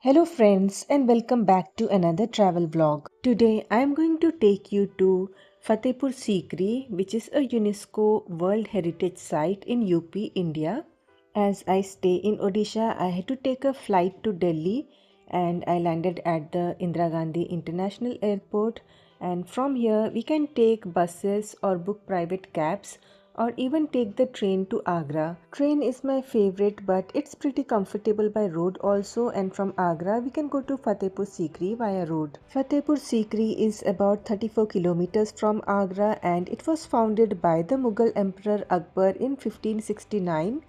Hello friends and welcome back to another travel vlog. Today I am going to take you to Fatehpur Sikri, which is a UNESCO World Heritage Site in UP, India. As I stay in Odisha, I had to take a flight to Delhi and I landed at the Indira Gandhi International Airport, and from here we can take buses or book private cabs or even take the train to Agra. Train is my favorite, but it's pretty comfortable by road also, and from Agra we can go to Fatehpur Sikri via road. Fatehpur Sikri is about 34 kilometers from Agra and it was founded by the Mughal Emperor Akbar in 1569,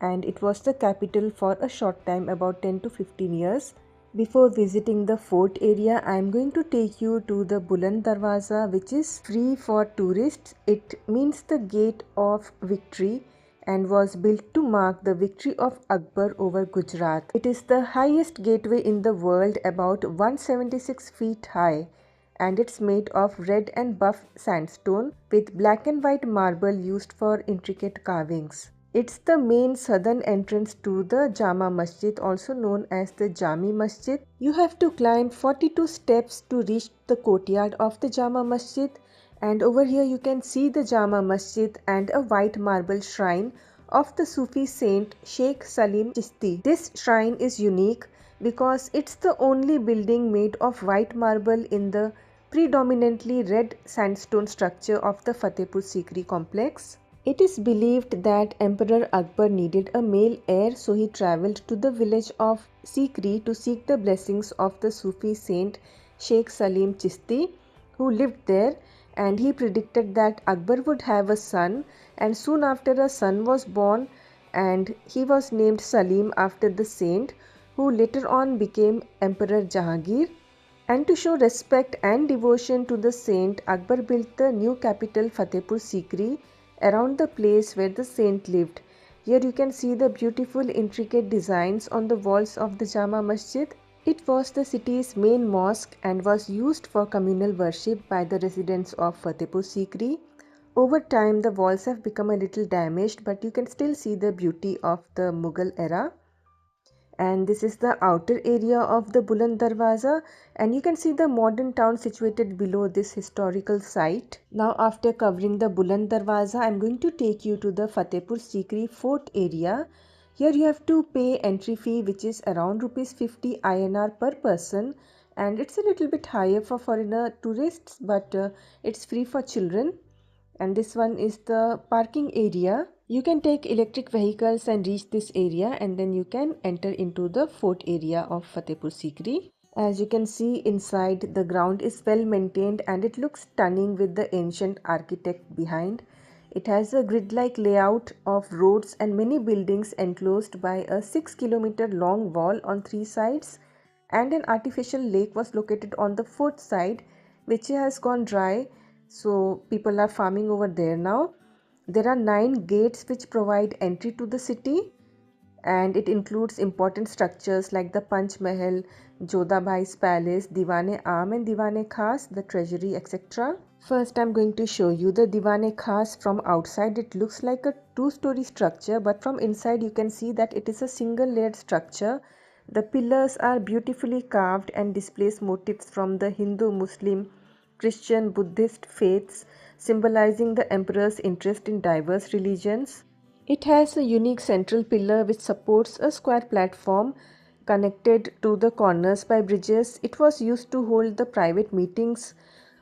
and it was the capital for a short time, about 10 to 15 years. Before visiting the fort area, I am going to take you to the Buland Darwaza, which is free for tourists. It means the gate of victory and was built to mark the victory of Akbar over Gujarat. It is the highest gateway in the world, about 176 feet high, and it's made of red and buff sandstone with black and white marble used for intricate carvings. It's the main southern entrance to the Jama Masjid, also known as the Jami Masjid. You have to climb 42 steps to reach the courtyard of the Jama Masjid, and over here you can see the Jama Masjid and a white marble shrine of the Sufi saint Sheikh Salim Chusti. This shrine is unique because it's the only building made of white marble in the predominantly red sandstone structure of the Fatehpur Sikri complex. It is believed that Emperor Akbar needed a male heir, so he travelled to the village of Sikri to seek the blessings of the Sufi saint Sheikh Salim Chusti, who lived there, and he predicted that Akbar would have a son, and soon after a son was born and he was named Salim after the saint, who later on became Emperor Jahangir. And to show respect and devotion to the saint, Akbar built the new capital Fatehpur Sikri around the place where the saint lived. Here you can see the beautiful intricate designs on the walls of the Jama Masjid. It was the city's main mosque and was used for communal worship by the residents of Fatehpur Sikri. Over time the walls have become a little damaged, but you can still see the beauty of the Mughal era. And this is the outer area of the Buland Darwaza, and you can see the modern town situated below this historical site. Now after covering the Buland Darwaza, I am going to take you to the Fatehpur Sikri fort area. Here you have to pay entry fee, which is around rupees 50 INR per person, and it's a little bit higher for foreigner tourists, but it's free for children. And this one is the parking area. You can take electric vehicles and reach this area, and then you can enter into the fort area of Fatehpur Sikri. As you can see inside, the ground is well maintained and it looks stunning with the ancient architect behind. It has a grid-like layout of roads and many buildings enclosed by a 6-kilometer long wall on 3 sides, and an artificial lake was located on the fourth side, which has gone dry, so people are farming over there now. There are 9 gates which provide entry to the city, and it includes important structures like the Panch Mahal, Jodhabai's palace, Diwan and Diwan Khas, the treasury, etc. First I'm going to show you the Diwan Khas from outside. It looks like a 2-story structure, but from inside you can see that it is a single layered structure. The pillars are beautifully carved and displays motifs from the Hindu, Muslim, Christian, Buddhist faiths, symbolizing the emperor's interest in diverse religions. It has a unique central pillar which supports a square platform connected to the corners by bridges. It was used to hold the private meetings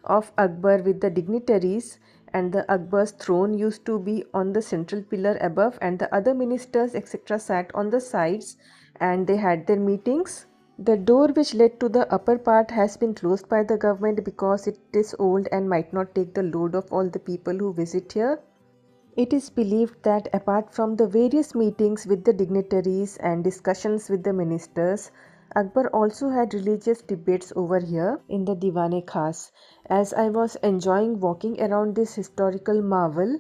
of Akbar with the dignitaries, and the Akbar's throne used to be on the central pillar above, and the other ministers etc. sat on the sides and they had their meetings. The door which led to the upper part has been closed by the government because it is old and might not take the load of all the people who visit here. It is believed that apart from the various meetings with the dignitaries and discussions with the ministers, Akbar also had religious debates over here in the Diwan Khas. As I was enjoying walking around this historical marvel,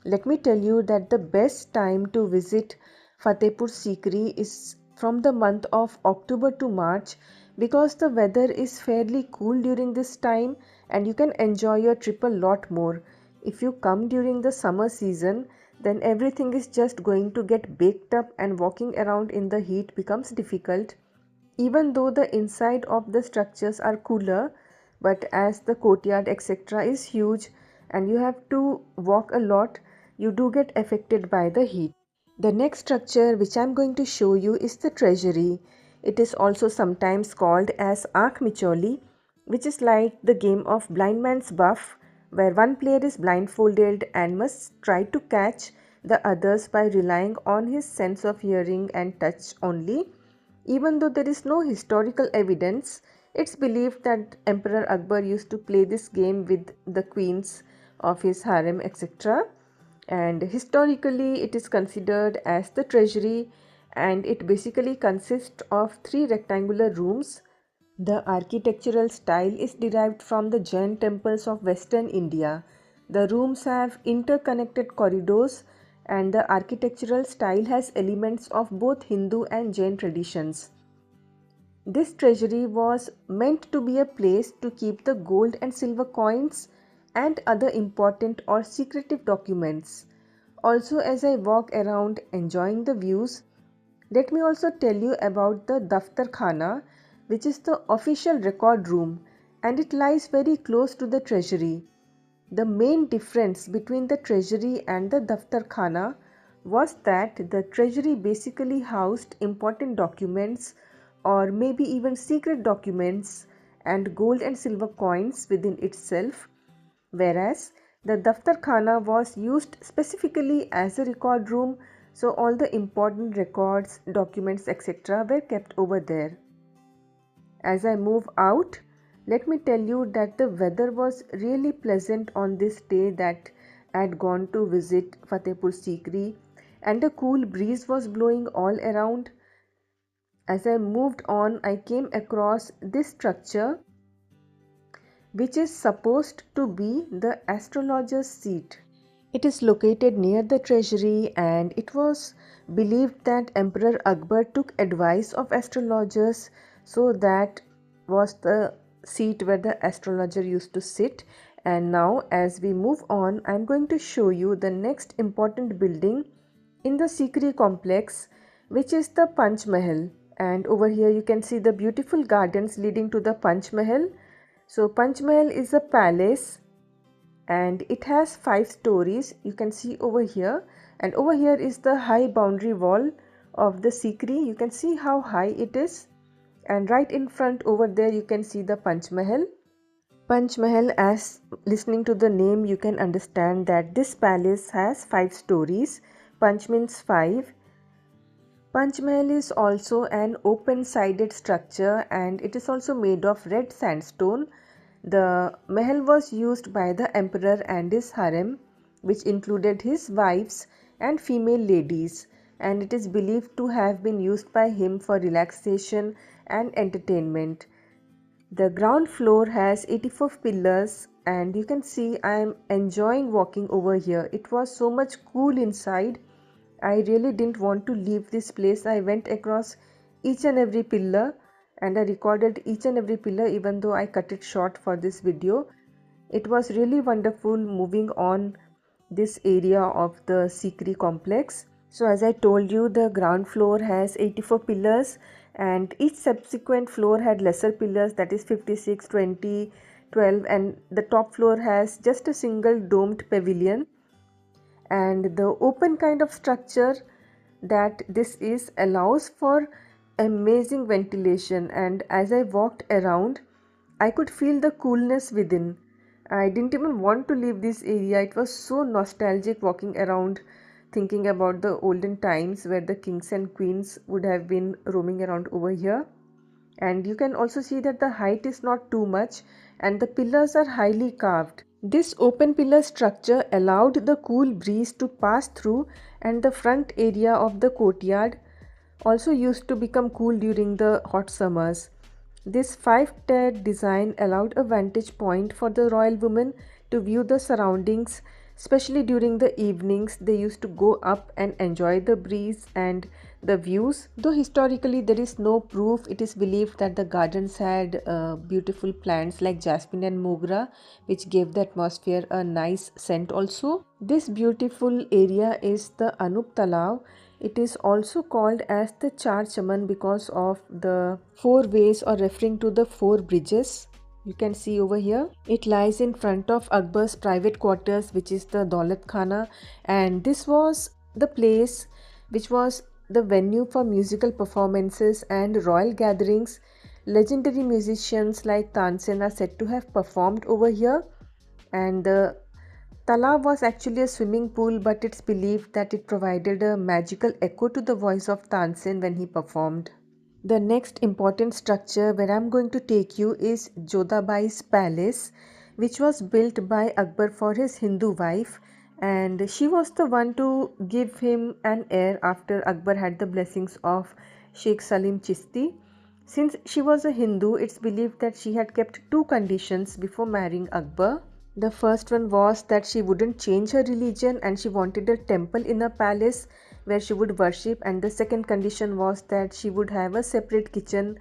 let me tell you that the best time to visit Fatehpur Sikri is from the month of October to March, because the weather is fairly cool during this time and you can enjoy your trip a lot more. If you come during the summer season, then everything is just going to get baked up and walking around in the heat becomes difficult. even though the inside of the structures are cooler, but as the courtyard etc. is huge and you have to walk a lot, you do get affected by the heat. The next structure which I am going to show you is the treasury. It is also sometimes called as Aankh Micholi, which is like the game of blind man's buff, where one player is blindfolded and must try to catch the others by relying on his sense of hearing and touch only. Even though there is no historical evidence, it's believed that Emperor Akbar used to play this game with the queens of his harem etc. And historically it is considered as the treasury, and it basically consists of three rectangular rooms. The architectural style is derived from the Jain temples of Western India. The rooms have interconnected corridors, and the architectural style has elements of both Hindu and Jain traditions. This treasury was meant to be a place to keep the gold and silver coins and other important or secretive documents. Also, as I walk around enjoying the views, let me also tell you about the Daftar Khana, which is the official record room, and it lies very close to the treasury. The main difference between the treasury and the Daftar Khana was that the treasury basically housed important documents or maybe even secret documents and gold and silver coins within itself, whereas the Daftar Khana was used specifically as a record room, so all the important records, documents etc. were kept over there. As I move out, let me tell you that the weather was really pleasant on this day that I had gone to visit Fatehpur Sikri, and a cool breeze was blowing all around. As I moved on, I came across this structure which is supposed to be the astrologer's seat. It is located near the treasury, and it was believed that Emperor Akbar took advice of astrologers, so that was the seat where the astrologer used to sit. And now as we move on, I am going to show you the next important building in the Sikri complex, which is the Panch Mahal. And over here you can see the beautiful gardens leading to the Panch Mahal. So Panch Mahal is a palace and it has 5 stories, you can see over here, and over here is the high boundary wall of the Sikri. You can see how high it is, and right in front over there you can see the Panch Mahal. Panch Mahal, as listening to the name you can understand that this palace has 5 stories. Panch means 5. Panch Mahal is also an open-sided structure, and it is also made of red sandstone. The mahal was used by the emperor and his harem, which included his wives and female ladies, and it is believed to have been used by him for relaxation and entertainment. The ground floor has 84 pillars, and you can see I am enjoying walking over here. It was so much cool inside. I really didn't want to leave this place. I went across each and every pillar and I recorded each and every pillar, even though I cut it short for this video. It was really wonderful moving on this area of the Sikri complex. So as I told you, the ground floor has 84 pillars and each subsequent floor had lesser pillars, that is 56, 20, 12, and the top floor has just a single domed pavilion. And the open kind of structure that this is allows for amazing ventilation, and as I walked around I could feel the coolness within. I didn't even want to leave this area. It was so nostalgic walking around, thinking about the olden times where the kings and queens would have been roaming around over here. And you can also see that the height is not too much and the pillars are highly carved. This open pillar structure allowed the cool breeze to pass through, and the front area of the courtyard also used to become cool during the hot summers. This 5-tiered design allowed a vantage point for the royal women to view the surroundings, especially during the evenings. They used to go up and enjoy the breeze and the views. Though historically there is no proof, it is believed that the gardens had beautiful plants like jasmine and mogra, which gave the atmosphere a nice scent also. This beautiful area is the Anup Talao. It is also called as the Char Chaman because of the four ways, or referring to the four bridges. You can see over here. It lies in front of Akbar's private quarters, which is the Daulat Khana, and this was the place which was the venue for musical performances and royal gatherings. Legendary musicians like Tansen are said to have performed over here, and the Talao was actually a swimming pool, but it's believed that it provided a magical echo to the voice of Tansen when he performed. The next important structure where I'm going to take you is Jodhabai's palace, which was built by Akbar for his Hindu wife, and she was the one to give him an heir after Akbar had the blessings of Sheikh Salim Chusti. Since she was a Hindu, it's believed that she had kept two conditions before marrying Akbar. The first one was that she wouldn't change her religion and she wanted a temple in her palace where she would worship, and the second condition was that she would have a separate kitchen,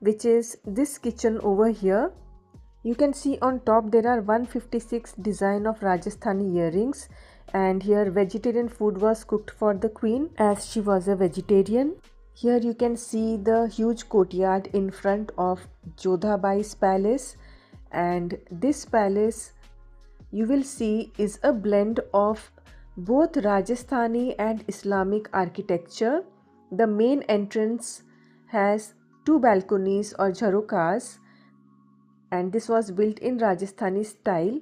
which is this kitchen over here. You can see on top there are 156 design of Rajasthani earrings, and here vegetarian food was cooked for the queen as she was a vegetarian. Here you can see the huge courtyard in front of Jodhabai's palace, and this palace you will see is a blend of both Rajasthani and Islamic architecture. The main entrance has two balconies or jharokas, and this was built in Rajasthani style.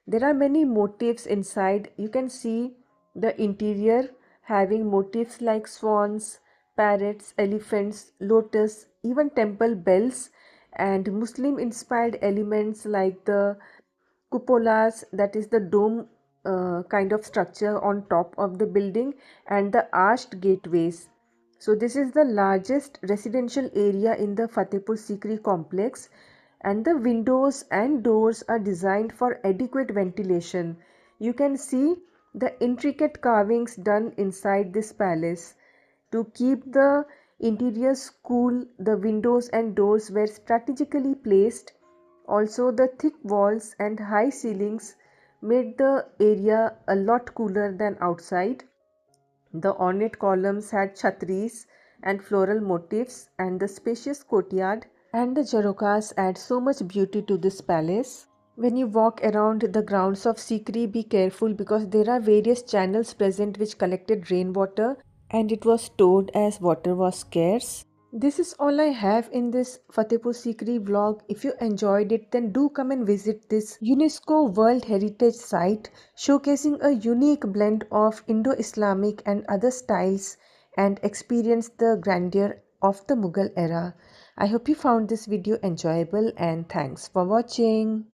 There are many motifs inside. You can see the interior having motifs like swans, parrots, elephants, lotus, even temple bells, and Muslim inspired elements like the cupolas, that is the dome kind of structure on top of the building, and the arched gateways. So this is the largest residential area in the Fatehpur Sikri complex, and the windows and doors are designed for adequate ventilation. You can see the intricate carvings done inside this palace. To keep the interiors cool, the windows and doors were strategically placed. Also, the thick walls and high ceilings made the area a lot cooler than outside. The ornate columns had chhatris and floral motifs, and the spacious courtyard and the jharokas add so much beauty to this palace. When you walk around the grounds of Sikri, be careful because there are various channels present which collected rainwater, and it was stored as water was scarce. This is all I have in this Fatehpur Sikri vlog. If you enjoyed it, then do come and visit this UNESCO World Heritage Site showcasing a unique blend of Indo-Islamic and other styles, and experience the grandeur of the Mughal era. I hope you found this video enjoyable, and thanks for watching.